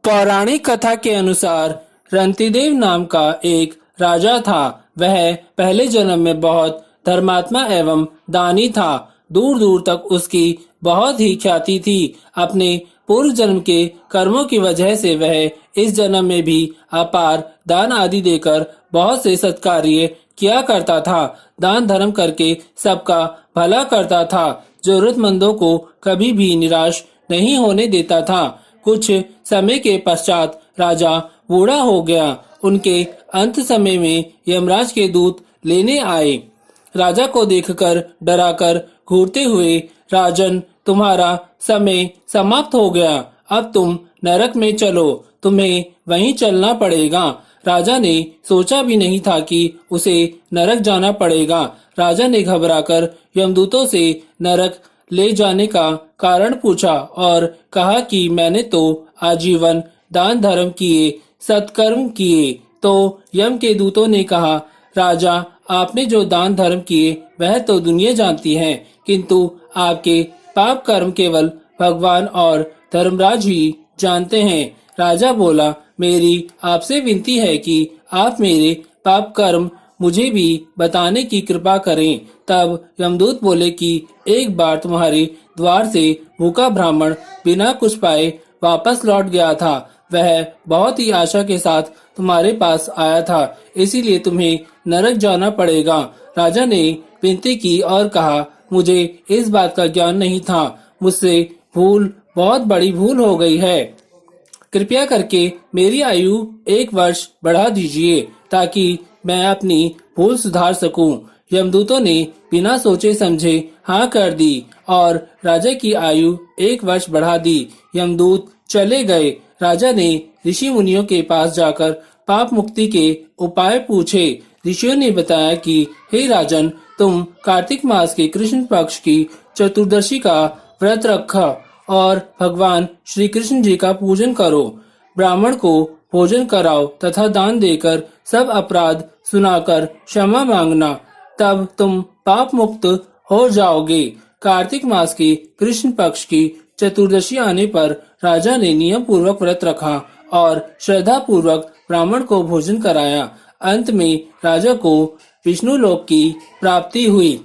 पौराणिक कथा के अनुसार रंतिदेव नाम का एक राजा था। वह पहले जन्म में बहुत धर्मात्मा एवं दानी था। दूर दूर तक उसकी बहुत ही ख्याति थी। अपने पूर्व जन्म के कर्मों की वजह से वह इस जन्म में भी अपार दान आदि देकर बहुत से सत्कार्य किया करता था। दान धर्म करके सबका भला करता था। जरूरतमंदों को कभी भी निराश नहीं होने देता था। कुछ समय के पश्चात राजा बूढ़ा हो गया। उनके अंत समय में यमराज के दूत लेने आए। राजा को देखकर डराकर घूरते हुए, राजन, तुम्हारा समय समाप्त हो गया, अब तुम नरक में चलो, तुम्हें वहीं चलना पड़ेगा। राजा ने सोचा भी नहीं था कि उसे नरक जाना पड़ेगा। राजा ने घबराकर यमदूतों से नरक ले जाने का कारण पूछा और कहा कि मैंने तो आजीवन दान धर्म किए, सत्कर्म किए। तो यम के दूतों ने कहा, राजा, आपने जो दान धर्म किए वह तो दुनिया जानती है, किंतु आपके पाप कर्म केवल भगवान और धर्मराज ही जानते हैं। राजा बोला, मेरी आपसे विनती है कि आप मेरे पाप कर्म मुझे भी बताने की कृपा करें। तब यमदूत बोले कि एक बार तुम्हारे द्वार से भूखा ब्राह्मण बिना कुछ पाए वापस लौट गया था। वह बहुत ही आशा के साथ तुम्हारे पास आया था, इसीलिए तुम्हें नरक जाना पड़ेगा। राजा ने विनती की और कहा, मुझे इस बात का ज्ञान नहीं था, मुझसे बहुत बड़ी भूल हो गई है। कृपया करके मेरी आयु 1 वर्ष बढ़ा दीजिए ताकि मैं अपनी भूल सुधार सकूं। यमदूतों ने बिना सोचे समझे हाँ कर दी और राजा की आयु 1 वर्ष बढ़ा दी। यमदूत चले गए। राजा ने ऋषि मुनियों के पास जाकर पाप मुक्ति के उपाय पूछे। ऋषियों ने बताया कि हे राजन, तुम कार्तिक मास के कृष्ण पक्ष की चतुर्दशी का व्रत रखा और भगवान श्री कृष्ण जी का पूजन करो। ब्राह्मण को भोजन कराओ तथा दान देकर सब अपराध सुनाकर क्षमा मांगना, तब तुम पाप मुक्त हो जाओगे। कार्तिक मास के कृष्ण पक्ष की चतुर्दशी आने पर राजा ने नियम पूर्वक व्रत रखा और श्रद्धा पूर्वक ब्राह्मण को भोजन कराया। अंत में राजा को विष्णु लोक की प्राप्ति हुई।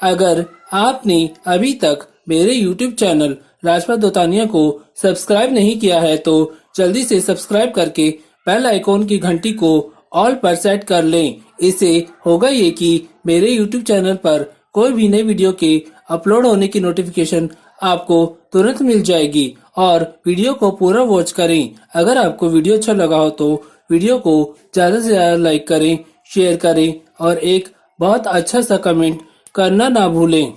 अगर आपने अभी तक मेरे YouTube चैनल राजपाल दोतानिया को सब्सक्राइब नहीं किया है तो जल्दी से सब्सक्राइब करके बेल आइकॉन की घंटी को ऑल पर सेट कर लें। इससे होगा ये कि मेरे YouTube चैनल पर कोई भी नई वीडियो के अपलोड होने की नोटिफिकेशन आपको तुरंत मिल जाएगी। और वीडियो को पूरा वॉच करें। अगर आपको वीडियो अच्छा लगा हो तो वीडियो को ज्यादा से ज्यादा लाइक करें, शेयर करें और एक बहुत अच्छा सा कमेंट करना ना भूलें।